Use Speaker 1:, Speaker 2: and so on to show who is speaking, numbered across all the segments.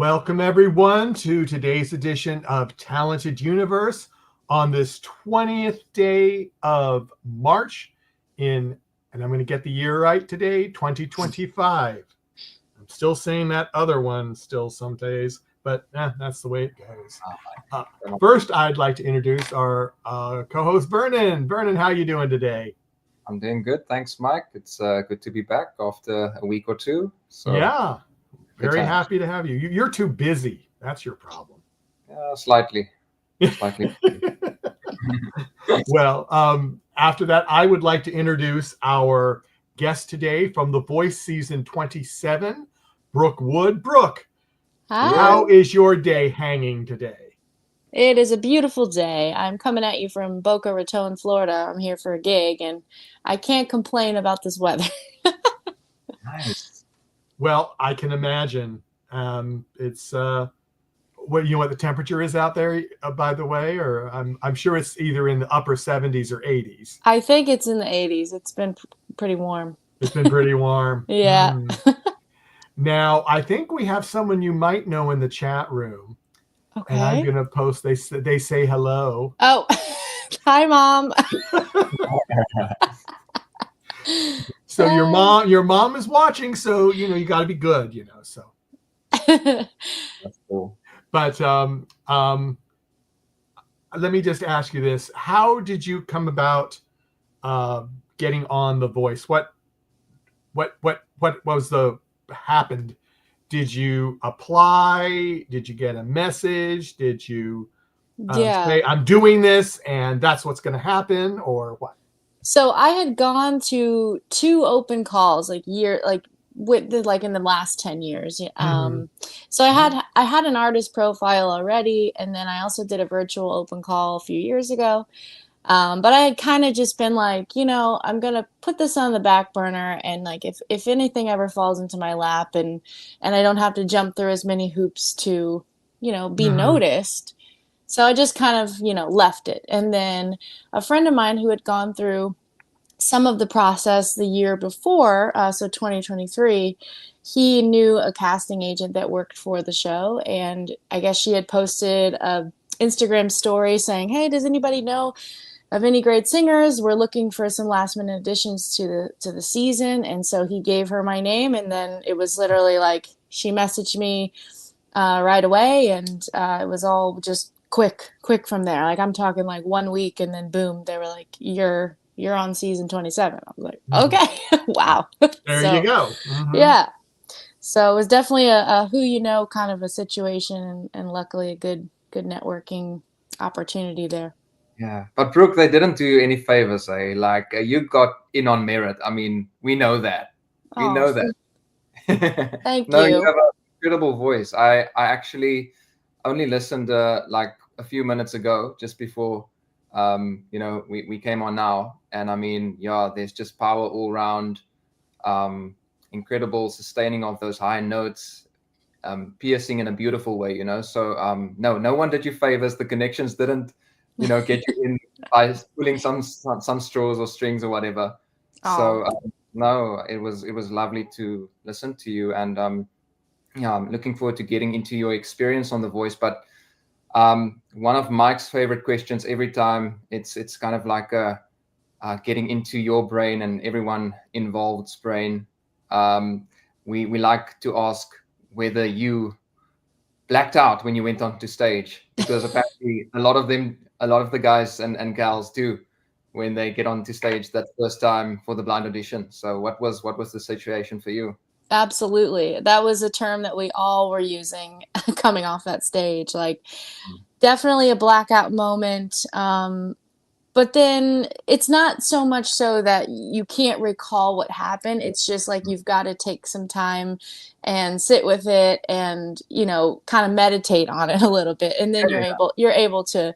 Speaker 1: Welcome everyone to today's edition of Talented Universe on this 20th day of March and I'm going to get the year right today, 2025. I'm still saying that other one still some days, but that's the way it goes. First, I'd like to introduce our co-host, Vernon. Vernon, how you doing today?
Speaker 2: I'm doing good. Thanks, Mike. It's good to be back after a week or two.
Speaker 1: So yeah. Very happy to have you. You're too busy. That's your problem.
Speaker 2: Slightly.
Speaker 1: Well, after that, I would like to introduce our guest today from The Voice Season 27, Brook Wood. Brook,
Speaker 3: hi.
Speaker 1: How is your day hanging today?
Speaker 3: It is a beautiful day. I'm coming at you from Boca Raton, Florida. I'm here for a gig, and I can't complain about this weather.
Speaker 2: Nice.
Speaker 1: Well, I can imagine. It's what you know what the temperature is out there, by the way, or I'm sure it's either in the upper 70s or 80s.
Speaker 3: I think it's in the 80s. It's been pretty warm.
Speaker 1: It's been pretty warm.
Speaker 3: Yeah.
Speaker 1: Now, I think we have someone you might know in the chat room.
Speaker 3: Okay.
Speaker 1: And I'm gonna post. They say hello.
Speaker 3: Oh, hi, Mom.
Speaker 1: So your mom is watching, so you got to be good, so.
Speaker 2: That's cool.
Speaker 1: But let me just ask you this: how did you come about getting on The Voice? What was happened? Did you apply? Did you get a message? Did you say I'm doing this and that's what's going to happen, or what?
Speaker 3: So I had gone to 2 open calls in the last 10 years. So I had an artist profile already, and then I also did a virtual open call a few years ago. But I had kind of just been like, I'm gonna put this on the back burner, and like if anything ever falls into my lap, and I don't have to jump through as many hoops to be noticed. So I just kind of, left it. And then a friend of mine who had gone through some of the process the year before, so 2023, he knew a casting agent that worked for the show. And I guess she had posted a Instagram story saying, hey, does anybody know of any great singers? We're looking for some last minute additions to the season. And so he gave her my name. And then it was literally like she messaged me right away. And it was all just quick from there. Like I'm talking like 1 week, and then boom, they were like, you're on season 27. I was like, okay. Wow.
Speaker 1: There you go.
Speaker 3: Yeah. So it was definitely a who kind of a situation, and luckily a good networking opportunity there.
Speaker 2: Yeah, but Brooke, they didn't do you any favors, eh? Like you got in on merit. I mean, we know that. We know that.
Speaker 3: Thank
Speaker 2: No,
Speaker 3: you.
Speaker 2: You have an incredible voice. I actually only listened like a few minutes ago, just before we came on now, and I mean, there's just power all around, incredible sustaining of those high notes, piercing in a beautiful way, so no one did you favors. The connections didn't get you in by pulling some straws or strings or whatever. So no, it was lovely to listen to you, and I'm looking forward to getting into your experience on The Voice. But one of Mike's favorite questions every time, it's kind of like getting into your brain and everyone involved's brain. We like to ask whether you blacked out when you went onto stage, because apparently a lot of the guys and gals do when they get onto stage that first time for the blind audition. So what was the situation for you?
Speaker 3: Absolutely. That was a term that we all were using coming off that stage. Like, definitely a blackout moment. But then it's not so much so that you can't recall what happened. It's just like you've got to take some time and sit with it and, kind of meditate on it a little bit. And then you're able to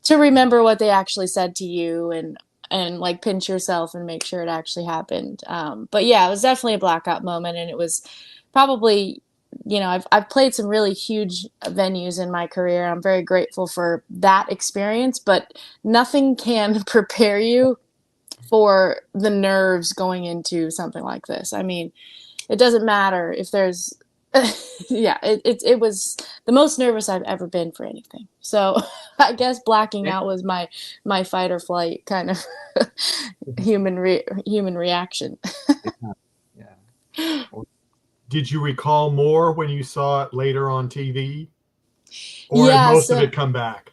Speaker 3: remember what they actually said to you, and like pinch yourself and make sure it actually happened. But yeah, it was definitely a blackout moment, and it was probably, I've played some really huge venues in my career. I'm very grateful for that experience, but nothing can prepare you for the nerves going into something like this. I mean, it doesn't matter if there's Yeah, it was the most nervous I've ever been for anything. So I guess blacking
Speaker 2: Yeah.
Speaker 3: out was my fight or flight kind of human reaction.
Speaker 2: Yeah. Yeah.
Speaker 1: Did you recall more when you saw it later on TV, or had
Speaker 3: Yeah,
Speaker 1: most of
Speaker 3: so
Speaker 1: it come back?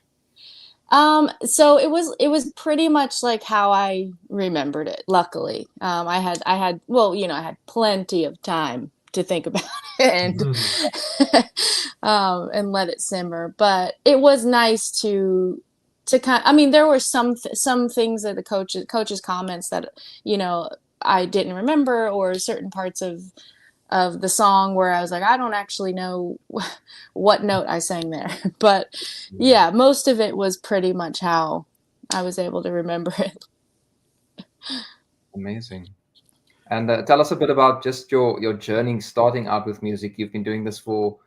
Speaker 3: so it was pretty much like how I remembered it. Luckily, I had well, I had plenty of time to think about it
Speaker 1: Mhm.
Speaker 3: and let it simmer. But it was nice to kind. I mean, there were some things that the coaches comments that you know I didn't remember, or certain parts of the song where I was like, I don't actually know what note I sang there. But yeah, most of it was pretty much how I was able to remember it.
Speaker 2: Amazing. And tell us a bit about just your journey starting out with music. You've been doing this for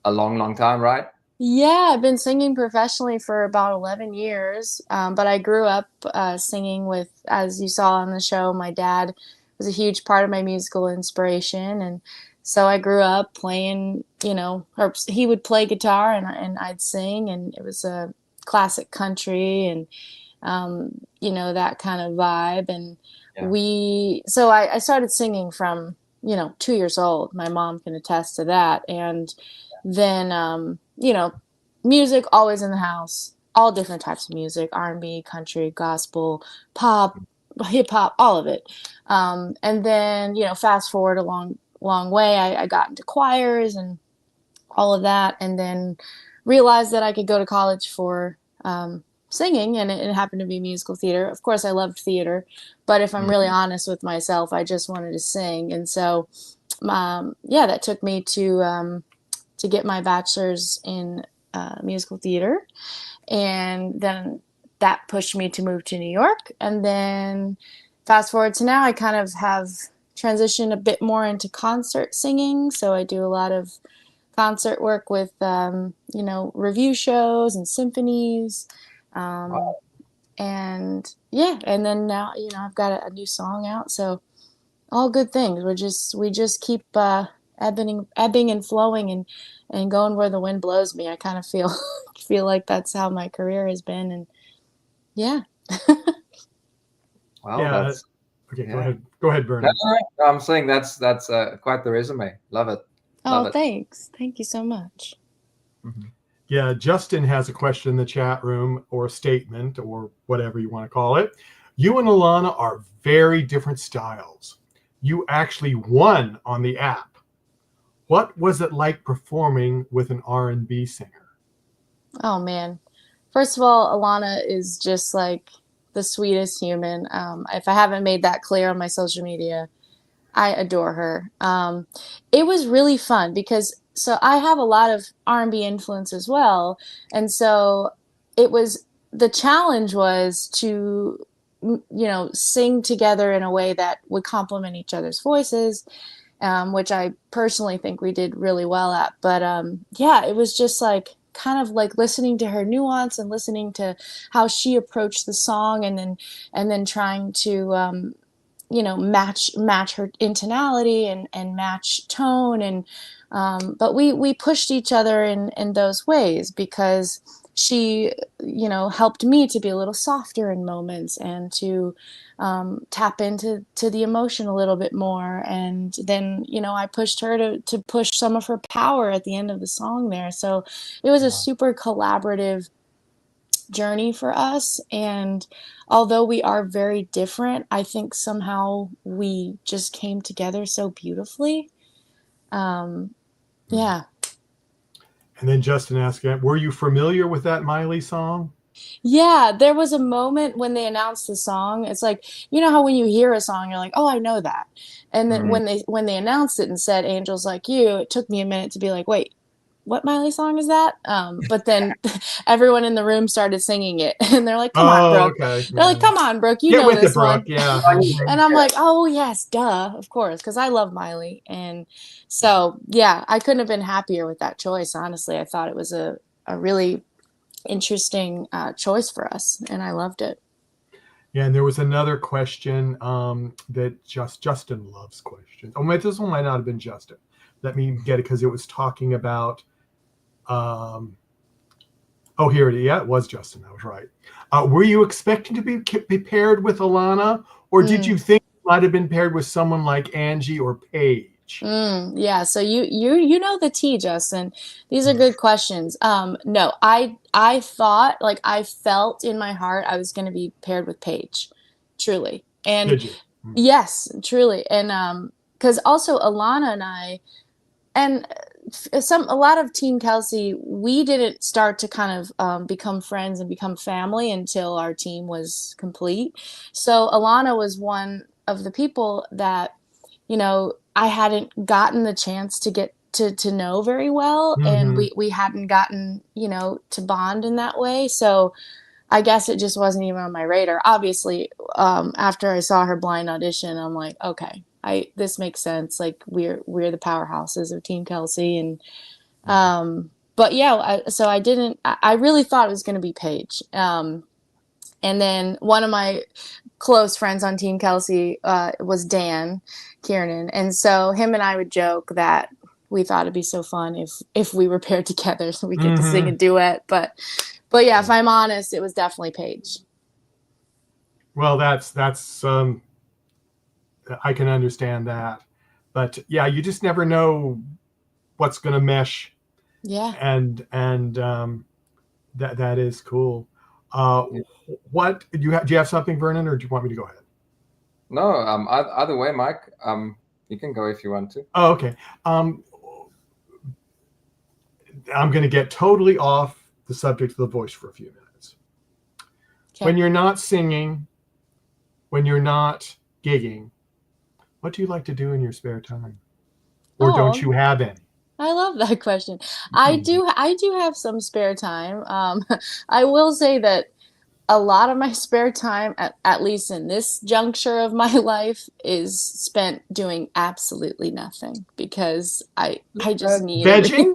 Speaker 2: a long, long time, right?
Speaker 3: Yeah, I've been singing professionally for about 11 years. But I grew up singing with, as you saw on the show, my dad was a huge part of my musical inspiration. And so I grew up playing, or he would play guitar and I'd sing, and it was a classic country and, that kind of vibe. And
Speaker 2: Yeah.
Speaker 3: so I started singing from, 2 years old. My mom can attest to that. And then, music always in the house, all different types of music, R&B, country, gospel, pop, hip hop, all of it. And then, fast forward a long way, I got into choirs and all of that, and then realized that I could go to college for singing, and it happened to be musical theater. Of course, I loved theater, but if I'm really honest with myself, I just wanted to sing. And so, yeah, that took me to get my bachelor's in musical theater, and then that pushed me to move to New York. And then fast forward to now, I kind of have transitioned a bit more into concert singing. So I do a lot of concert work with review shows and symphonies, um, and yeah, and then now I've got a new song out. So all good things. We just keep ebbing and flowing, and going where the wind blows me. I kind of feel like that's how my career has been. And yeah.
Speaker 2: Wow,
Speaker 1: Yeah.
Speaker 2: that's
Speaker 1: Okay,
Speaker 2: yeah.
Speaker 1: Go ahead,
Speaker 2: No,
Speaker 1: Vernon.
Speaker 2: no, I'm saying that's quite the resume. Love it.
Speaker 3: Oh,
Speaker 2: Love it.
Speaker 3: thanks. Thank you so much.
Speaker 1: Yeah, Justin has a question in the chat room, or a statement, or whatever you want to call it. You and Alana are very different styles. You actually won on the app. What was it like performing with an R&B singer?
Speaker 3: Oh man. First of all, Alana is just like the sweetest human. If I haven't made that clear on my social media, I adore her. It was really fun because so I have a lot of R&B influence as well, and so the challenge was to sing together in a way that would complement each other's voices, which I personally think we did really well at. But yeah, it was just like kind of like listening to her nuance and listening to how she approached the song, and then trying to match her intonality and match tone. And but we pushed each other in those ways, because she helped me to be a little softer in moments, and to tap into the emotion a little bit more. And then I pushed her to push some of her power at the end of the song there. So it was a super collaborative journey for us. And although we are very different, I think somehow we just came together so beautifully. Yeah.
Speaker 1: And then Justin asked, were you familiar with that Miley song?
Speaker 3: Yeah, there was a moment when they announced the song. It's like, how when you hear a song, you're like, oh, I know that. And then when they announced it and said Angels Like You, it took me a minute to be like, wait, what Miley song is that? But then everyone in the room started singing it, and they're like, come on, Brooke.
Speaker 1: Okay.
Speaker 3: They're like, come on, Brooke, you
Speaker 1: Get
Speaker 3: know
Speaker 1: with
Speaker 3: this
Speaker 1: it, Brooke.
Speaker 3: one.
Speaker 1: Yeah.
Speaker 3: And I'm like, oh yes, duh, of course, because I love Miley. And so yeah, I couldn't have been happier with that choice. Honestly, I thought it was a really interesting choice for us, and I loved it.
Speaker 1: Yeah, and there was another question that Justin loves questions. Oh, this one might not have been Justin. let me get it because it was talking about. Oh, here it is. Yeah, it was Justin. I was right. Were you expecting to be paired with Alana, or did you think it might have been paired with someone like Angie or Paige?
Speaker 3: Yeah. So you know the tea, Justin. These are good questions. No, I thought, like, I felt in my heart I was going to be paired with Paige, truly. And
Speaker 1: Did you?
Speaker 3: yes, truly. And because also Alana and I, and a lot of Team Kelsey, we didn't start to kind of become friends and become family until our team was complete. So Alana was one of the people that, you know, I hadn't gotten the chance to get to know very well, and we hadn't gotten, you know, to bond in that way. So I guess it just wasn't even on my radar. Obviously, after I saw her blind audition, I'm like, okay, this makes sense. Like, we're the powerhouses of Team Kelsey, and but yeah, so I didn't. I really thought it was going to be Paige. And then one of my close friends on Team Kelsey was Dan Kiernan, and so him and I would joke that we thought it'd be so fun if we were paired together, so we get to sing a duet. But yeah, if I'm honest, it was definitely Paige.
Speaker 1: Well, that's I can understand that, but yeah, you just never know what's going to mesh.
Speaker 3: Yeah,
Speaker 1: and that is cool. What do you have something, Vernon, or do you want me to go ahead?
Speaker 2: No, either way, Mike. You can go if you want to.
Speaker 1: Oh, okay. I'm going to get totally off the subject of the voice for a few minutes. Okay. When you're not singing, when you're not gigging, what do you like to do in your spare time? Or don't you have any?
Speaker 3: I love that question. I do have some spare time. I will say that a lot of my spare time, at least in this juncture of my life, is spent doing absolutely nothing, because I just need
Speaker 1: vegging?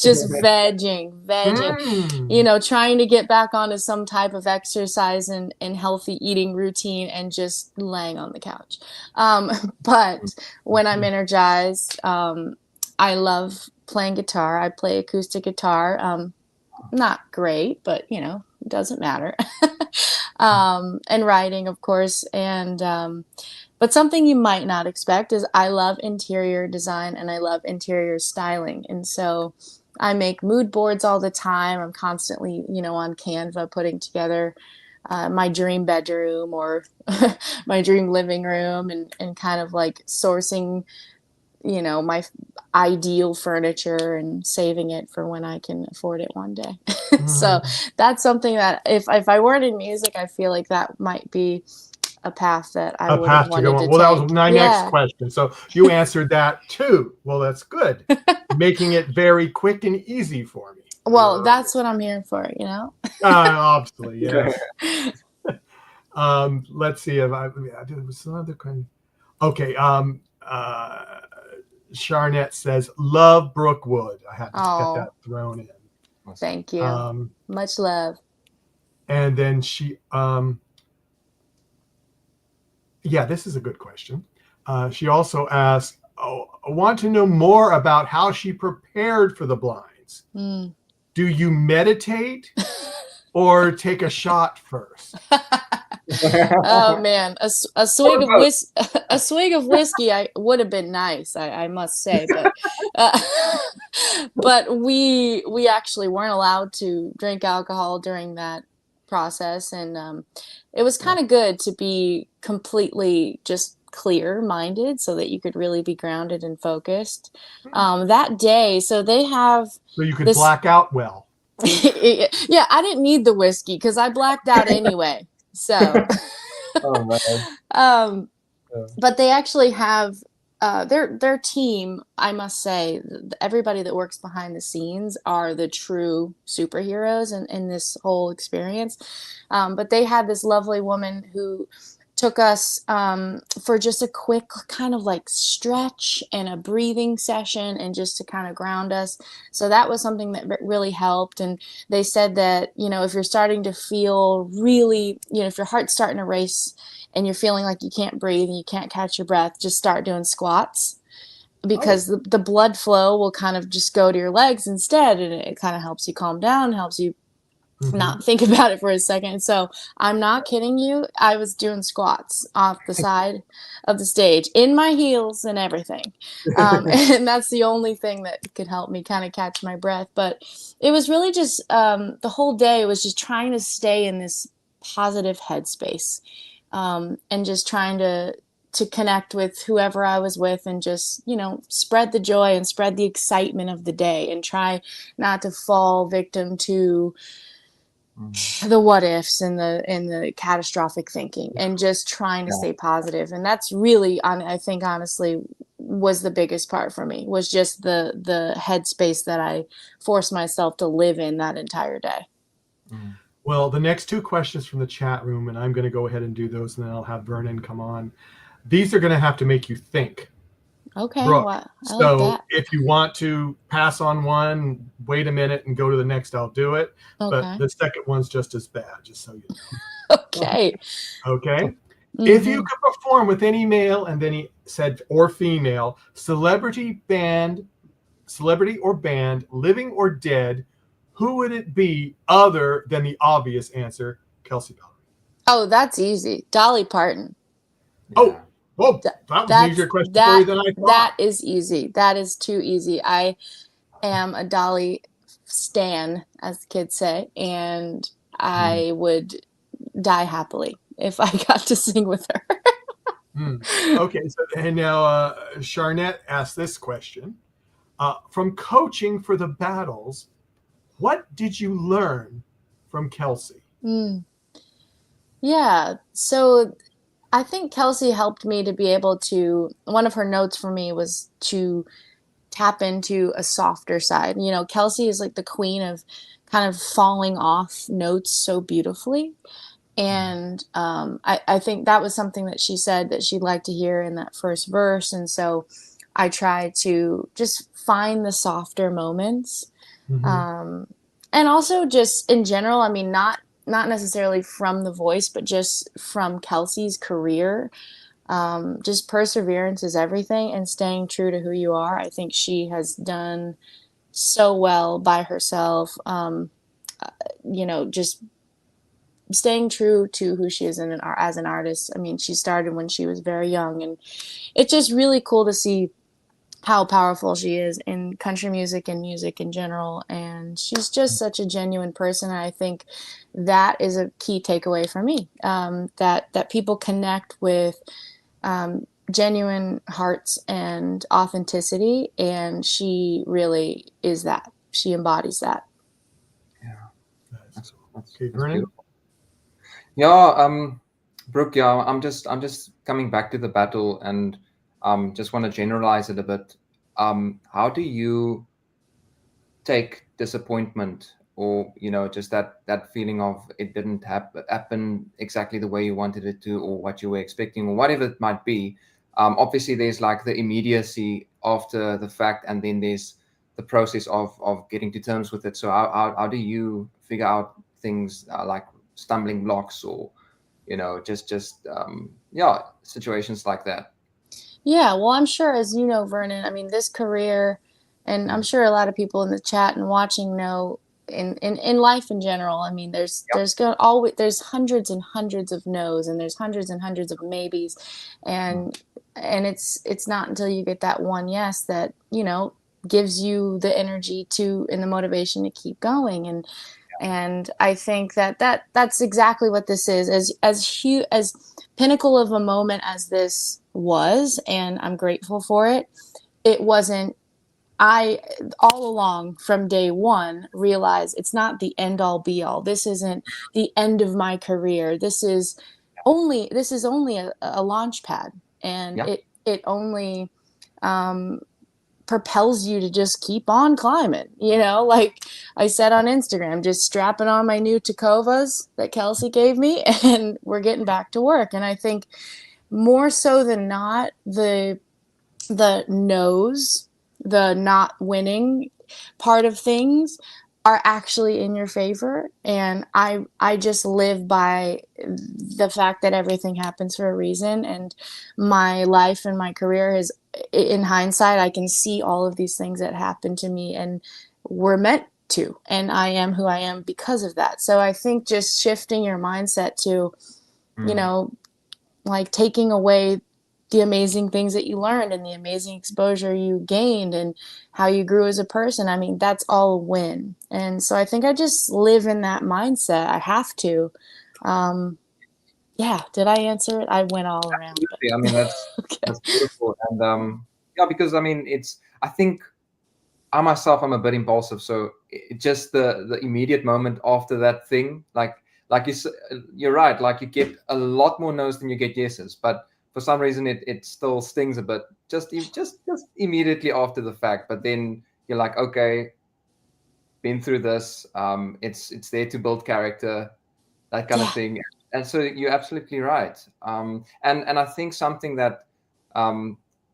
Speaker 3: Just vegging. You know, trying to get back onto some type of exercise and healthy eating routine, and just laying on the couch. But when I'm energized, I love playing guitar. I play acoustic guitar. Not great, but, you know, it doesn't matter. And writing, of course. And but something you might not expect is I love interior design and I love interior styling. And so I make mood boards all the time. I'm constantly, you know, on Canva putting together my dream bedroom or my dream living room, and kind of like sourcing, you know, my ideal furniture and saving it for when I can afford it one day. So that's something that if I weren't in music, I feel like that might be a path that I would have wanted to take.
Speaker 1: Well, that was my next question. So you answered that too. Well, that's good. Making it very quick and easy for me.
Speaker 3: Well, that's what I'm here for, you know?
Speaker 1: Obviously, yes. Let's see if there was some other kind. Okay. Charnette says, love Brook Wood. I had to get that thrown in.
Speaker 3: Thank you. Much love.
Speaker 1: And then she, yeah, this is a good question. She also asked, I want to know more about how she prepared for the blinds. Do you meditate or take a shot first?
Speaker 3: Oh man, a swig of whiskey would have been nice, I must say, but we actually weren't allowed to drink alcohol during that process, and it was kind of good to be completely just clear-minded so that you could really be grounded and focused that day. So they have
Speaker 1: you could black out well.
Speaker 3: Yeah, I didn't need the whiskey because I blacked out anyway. So, but they actually have their team. I must say, everybody that works behind the scenes are the true superheroes in this whole experience. But they had this lovely woman who took us for just a quick kind of like stretch and a breathing session, and just to kind of ground us. So that was something that really helped. And they said that, you know, if you're starting to feel really, you know, if your heart's starting to race and you're feeling like you can't breathe and you can't catch your breath, just start doing squats. because the blood flow will kind of just go to your legs instead, and it kind of helps you calm down, helps you not think about it for a second. So I'm not kidding you. I was doing squats off the side of the stage in my heels and everything. And that's the only thing that could help me kind of catch my breath. But it was really just the whole day was just trying to stay in this positive headspace, and just trying to connect with whoever I was with, and just, spread the joy and spread the excitement of the day, and try not to fall victim to the what ifs and the catastrophic thinking, and just trying to stay positive. And that's really, I think, honestly, was the biggest part for me, was just the headspace that I forced myself to live in that entire day.
Speaker 1: Well, the next two questions from the chat room, and I'm going to go ahead and do those, and then I'll have Vernon come on. These are going to have to make you think.
Speaker 3: Okay.
Speaker 1: Brooke,
Speaker 3: Well, I
Speaker 1: so
Speaker 3: like that.
Speaker 1: if you want to pass on one, wait a minute and go to the next, I'll do it.
Speaker 3: Okay.
Speaker 1: But the second one's just as bad, just so you know.
Speaker 3: Okay.
Speaker 1: Okay. If you could perform with any male, and then he said, or female, celebrity or band, living or dead, who would it be other than the obvious answer, Kelsey Ballery?
Speaker 3: Oh, that's easy. Dolly Parton.
Speaker 1: Oh, that was an easier question for you than I thought.
Speaker 3: That is easy. That is too easy. I am a Dolly stan, as the kids say, and I would die happily if I got to sing with her.
Speaker 1: Okay, so and now Charnette asked this question. From coaching for the battles, what did you learn from Kelsey?
Speaker 3: Yeah, so I think Kelsey helped me to be able to, one of her notes for me was to tap into a softer side. Kelsey is like the queen of kind of falling off notes so beautifully. And I think that was something that she said that she'd like to hear in that first verse. And so I tried to just find the softer moments. And also just in general, I mean, not necessarily from the voice, but just from Kelsey's career. Just perseverance is everything, and staying true to who you are. I think she has done so well by herself. Just staying true to who she is as an artist. I mean, she started when she was very young, and it's just really cool to see how powerful she is in country music and music in general. And she's just such a genuine person. And I think that is a key takeaway for me, that people connect with genuine hearts and authenticity. And she really is that. She embodies that.
Speaker 2: Yeah. That's
Speaker 1: okay, Vernon?
Speaker 2: Yeah, Brooke, I'm just coming back to the battle, and just want to generalize it a bit. How do you take disappointment, or just that feeling of it didn't happen exactly the way you wanted it to, or what you were expecting, or whatever it might be? Obviously, there's like the immediacy after the fact, and then there's the process of getting to terms with it. So how do you figure out things like stumbling blocks, or just situations like that?
Speaker 3: Yeah, well, I'm sure, as you know, Vernon, I mean, this career, and I'm sure a lot of people in the chat and watching know, in life in general, I mean, there's hundreds and hundreds of no's, and there's hundreds and hundreds of maybes, and it's not until you get that one yes that gives you the energy and the motivation to keep going. And I think that's exactly what this is. As pinnacle of a moment as this was, and I'm grateful for it. It wasn't. I all along from day one realized it's not the end all be all. This isn't the end of my career. This is only a launch pad, and it only propels you to just keep on climbing. Like I said on Instagram, just strapping on my new Tacovas that Kelsey gave me, and we're getting back to work. And I think more so than not, the no's, the not winning part of things are actually in your favor. And I just live by the fact that everything happens for a reason. And my life and my career is, in hindsight, I can see all of these things that happened to me and were meant to. And I am who I am because of that. So I think just shifting your mindset to, you know, like taking away the amazing things that you learned and the amazing exposure you gained and how you grew as a person. I mean, that's all a win. And so I think I just live in that mindset. I have to. Yeah. Did I answer it? I went all around.
Speaker 2: Absolutely. I mean,
Speaker 3: Okay.
Speaker 2: that's beautiful. And yeah, because I mean, I think I myself, I'm a bit impulsive. So just the immediate moment after that thing, like you're right. Like you get a lot more no's than you get yeses, but for some reason it still stings a bit just immediately after the fact. But then you're like, okay, been through this. It's there to build character, that kind of thing. And so you're absolutely right. And I think something that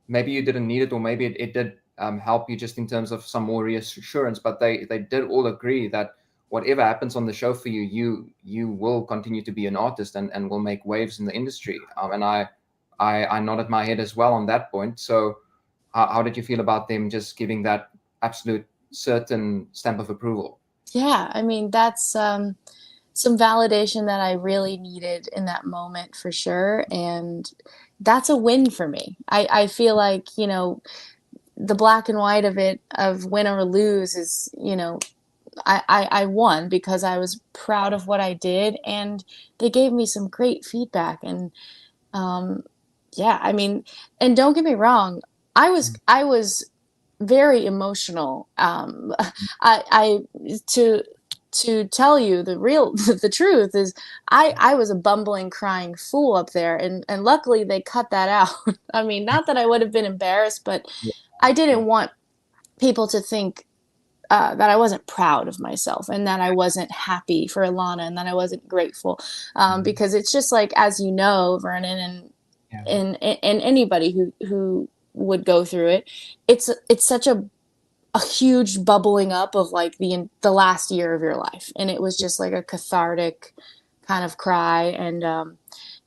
Speaker 2: maybe you didn't need it, or maybe it did help you just in terms of some more reassurance, but they did all agree that whatever happens on the show for you, you will continue to be an artist and will make waves in the industry. And I nodded my head as well on that point. So how did you feel about them just giving that absolute certain stamp of approval?
Speaker 3: Yeah. I mean, that's some validation that I really needed in that moment for sure. And that's a win for me. I feel like, you know, the black and white of it, of win or lose, is, you know, I won because I was proud of what I did, and they gave me some great feedback. And yeah, I mean, and don't get me wrong, I was very emotional. I to tell you the real the truth is, I was a bumbling, crying fool up there, and luckily they cut that out. I mean, not that I would have been embarrassed, but I didn't want people to think that I wasn't proud of myself and that I wasn't happy for Alana and that I wasn't grateful, because it's just like, as you know, Vernon, and anybody who would go through it, it's such a huge bubbling up of like the last year of your life, and it was just like a cathartic kind of cry.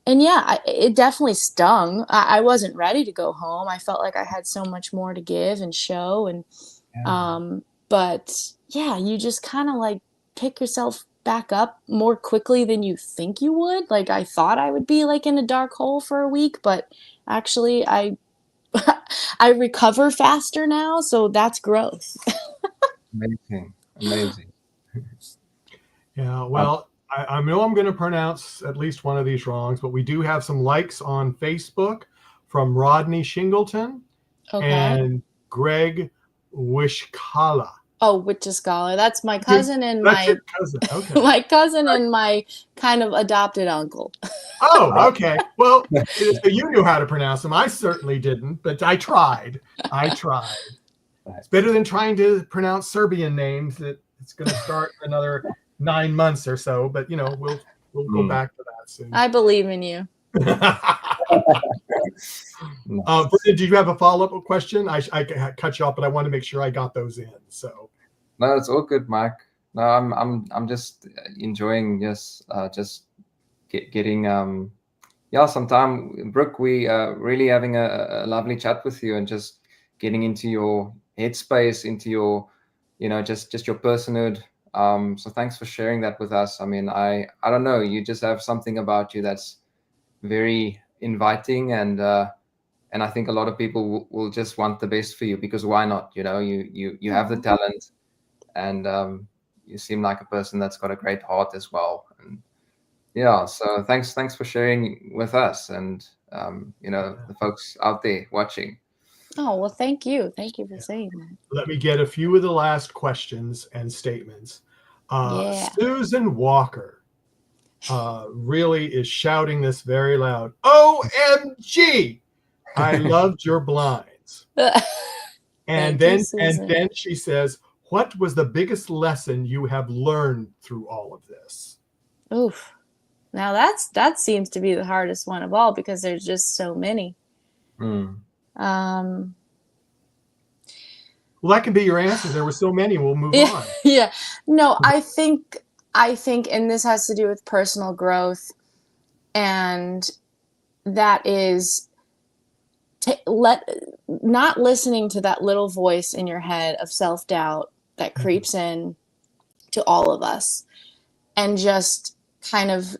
Speaker 3: And yeah, it definitely stung. I wasn't ready to go home. I felt like I had so much more to give and show, and but yeah, you just kind of like pick yourself back up more quickly than you think you would. Like, I thought I would be like in a dark hole for a week, but actually I I recover faster now, so that's growth.
Speaker 2: Amazing.
Speaker 1: Yeah, well, I know I'm going to pronounce at least one of these wrongs, but we do have some likes on Facebook from Rodney Shingleton and Greg Wishkala.
Speaker 3: Oh, Witchescala. That's my cousin and
Speaker 1: That's your cousin. Okay.
Speaker 3: my cousin and my kind of adopted uncle.
Speaker 1: Oh, okay. Well, so you knew how to pronounce them. I certainly didn't, but I tried. It's better than trying to pronounce Serbian names. It's going to start another 9 months or so, but you know, we'll go back to that soon.
Speaker 3: I believe in you.
Speaker 1: Did you have a follow-up question? I cut you off, but I want to make sure I got those in. So
Speaker 2: no, it's all good, Mike. No, I'm just enjoying just getting some time. Brooke, we really having a lovely chat with you and just getting into your headspace, into your, you know, just your personhood. So thanks for sharing that with us. I mean, I don't know, you just have something about you that's very inviting, and I think a lot of people will just want the best for you, because why not? You know, you have the talent, and you seem like a person that's got a great heart as well. And yeah, so thanks for sharing with us, and you know, the folks out there watching.
Speaker 3: Oh, well, thank you for saying that.
Speaker 1: Let me get a few of the last questions and statements. Susan Walker really is shouting this very loud. OMG! I loved your blinds. And then she says, what was the biggest lesson you have learned through all of this?
Speaker 3: Oof. Now that seems to be the hardest one of all, because there's just so many.
Speaker 1: Well, that can be your answer. There were so many. We'll move
Speaker 3: Yeah,
Speaker 1: on.
Speaker 3: yeah. No, I think, and this has to do with personal growth, and that is not listening to that little voice in your head of self-doubt that creeps in to all of us, and just kind of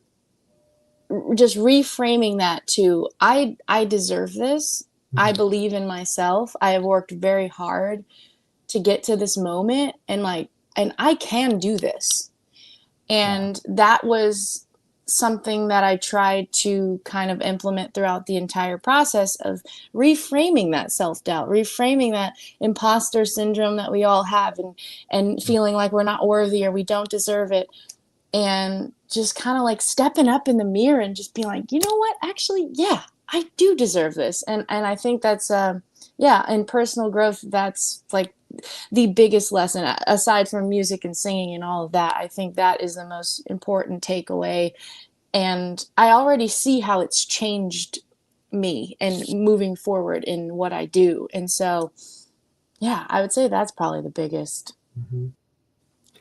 Speaker 3: just reframing that to I deserve this. I believe in myself. I have worked very hard to get to this moment, and I can do this. And that was something that I tried to kind of implement throughout the entire process of reframing that self-doubt, reframing that imposter syndrome that we all have, and feeling like we're not worthy or we don't deserve it. And just kind of like stepping up in the mirror and just being like, you know what, actually, yeah, I do deserve this. And I think that's in personal growth, that's like the biggest lesson, aside from music and singing and all of that. I think that is the most important takeaway. And I already see how it's changed me and moving forward in what I do. And so, yeah, I would say that's probably the biggest.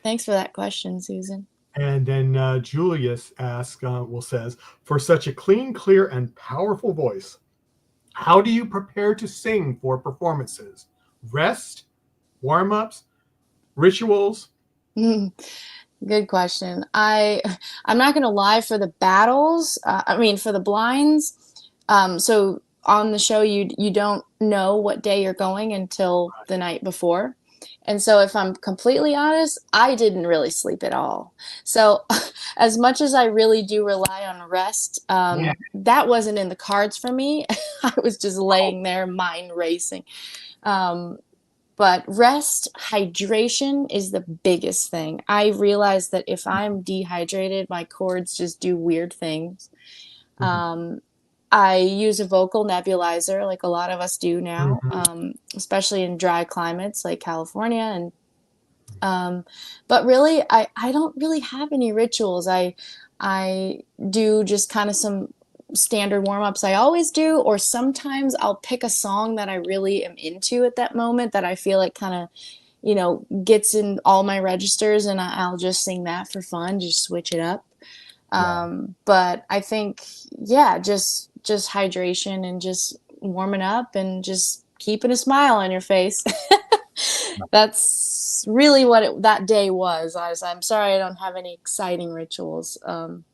Speaker 3: Thanks for that question, Susan.
Speaker 1: And then Julius asks, says, for such a clean, clear, and powerful voice, how do you prepare to sing for performances? Rest, warm-ups, rituals?
Speaker 3: Good question. I'm not going to lie, for the battles, for the blinds. So on the show, you don't know what day you're going until the night before. And so if I'm completely honest, I didn't really sleep at all. So as much as I really do rely on rest, that wasn't in the cards for me. I was just laying there, mind racing. But rest, hydration is the biggest thing. I realized that if I'm dehydrated, my cords just do weird things. I use a vocal nebulizer like a lot of us do now, especially in dry climates like California. And but really, I don't really have any rituals. I do just kind of some standard warm-ups I always do, or sometimes I'll pick a song that I really am into at that moment that I feel like kind of, gets in all my registers, and I'll just sing that for fun, just switch it up. But I think, just hydration and just warming up and just keeping a smile on your face. That's really what that day was. I'm sorry I don't have any exciting rituals. I'm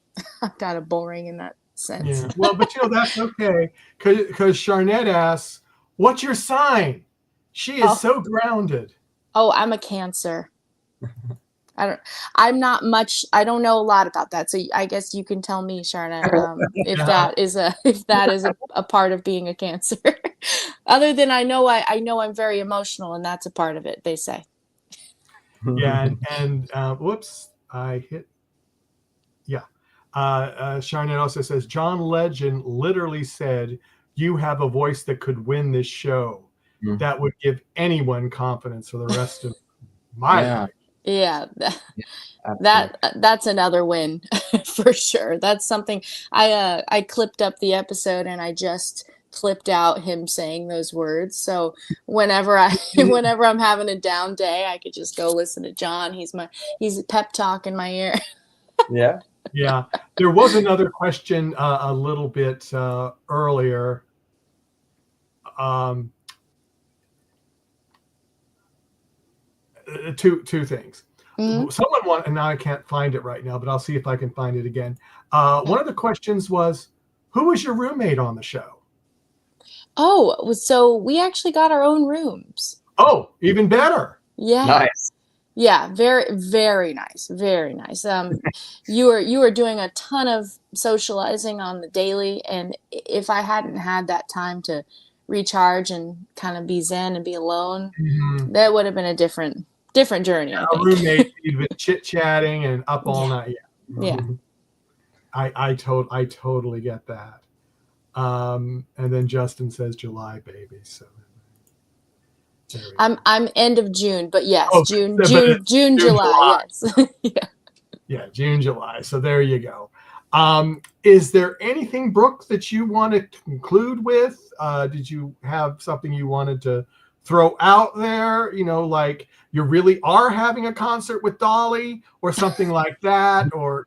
Speaker 3: kind of boring in that sense.
Speaker 1: Yeah. Well, but that's okay, because Charnette asks, what's your sign? She is so grounded.
Speaker 3: Oh, I'm a Cancer. I'm not much. I don't know a lot about that. So I guess you can tell me, Charnette, if that is a part of being a Cancer. Other than I know I'm very emotional, and that's a part of it, they say.
Speaker 1: Yeah, and whoops, I hit. Yeah. Charnette also says, John Legend literally said, you have a voice that could win this show. That would give anyone confidence for the rest of my life.
Speaker 3: Yeah, that's another win for sure. That's something I clipped up the episode, and I just clipped out him saying those words. So whenever I'm having a down day, I could just go listen to John. He's a pep talk in my ear.
Speaker 1: Yeah. There was another question a little bit earlier. Two things. Someone wanted, and now I can't find it right now, but I'll see if I can find it again. One of the questions was, who was your roommate on the show?
Speaker 3: Oh, so we actually got our own rooms.
Speaker 1: Oh, even better.
Speaker 3: Yeah.
Speaker 2: Nice.
Speaker 3: Yeah, very, very nice. Very nice. You were doing a ton of socializing on the daily, and if I hadn't had that time to recharge and kind of be zen and be alone, that would have been a different journey. I think.
Speaker 1: Roommate with chit-chatting and up all night.
Speaker 3: Yeah.
Speaker 1: I totally get that. And then Justin says July, baby. So
Speaker 3: I'm end of June, but yes, June,
Speaker 1: July.
Speaker 3: yes.
Speaker 1: Yeah, June, July. So there you go. Is there anything, Brooke, that you want to conclude with? Did you have something you wanted to throw out there, like you really are having a concert with Dolly or something like that, or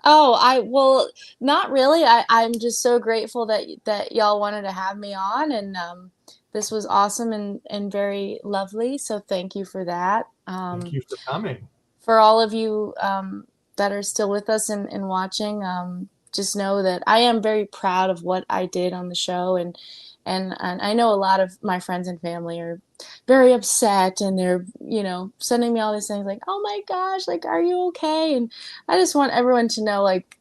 Speaker 3: Oh, well, not really. I'm just so grateful that y'all wanted to have me on, and this was awesome and very lovely. So thank you for that.
Speaker 1: thank you for coming.
Speaker 3: For all of you that are still with us and watching, just know that I am very proud of what I did on the show, and I know a lot of my friends and family are very upset, and they're sending me all these things like, oh my gosh, like, are you okay? And I just want everyone to know, like,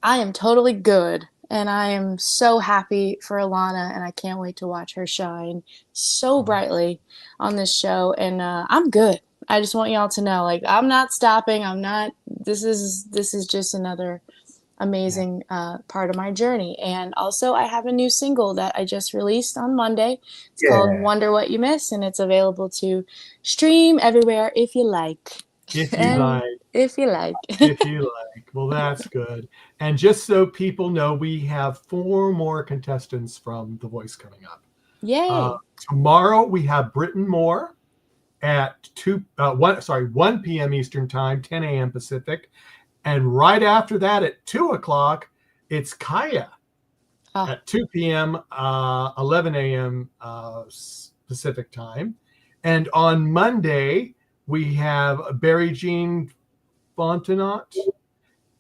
Speaker 3: I am totally good, and I am so happy for Alana, and I can't wait to watch her shine so brightly on this show. And I'm good. I just want y'all to know, like, I'm not stopping. I'm not. This is just another amazing part of my journey. And also, I have a new single that I just released on Monday. It's called Wonder What You Miss, and it's available to stream everywhere if you like.
Speaker 1: If you like.
Speaker 3: If you like.
Speaker 1: If you like. Well, that's good. And just so people know, we have 4 more contestants from The Voice coming up.
Speaker 3: Yay.
Speaker 1: Tomorrow we have Britton Moore at 1 p.m. Eastern Time, 10 a.m. Pacific. And right after that at 2 o'clock, it's Kaya at 2 p.m., 11 a.m. Pacific Time. And on Monday, we have Barry Jean Fontenot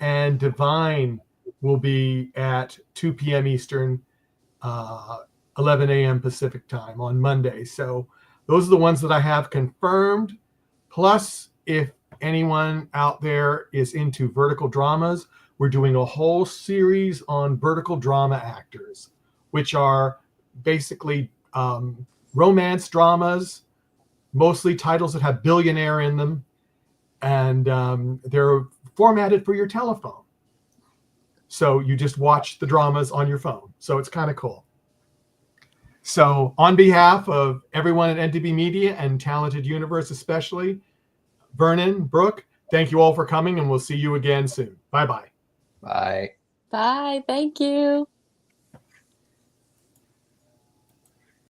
Speaker 1: and Divine will be at 2 p.m. Eastern, 11 a.m. Pacific Time on Monday. So those are the ones that I have confirmed. Plus, if anyone out there is into vertical dramas, we're doing a whole series on vertical drama actors, which are basically romance dramas, mostly titles that have billionaire in them, and they're formatted for your telephone. So you just watch the dramas on your phone. So it's kind of cool. So on behalf of everyone at NTB Media and Talented Universe especially, Vernon, Brooke, thank you all for coming, and we'll see you again soon. Bye-bye.
Speaker 2: Bye.
Speaker 3: Bye. Thank you.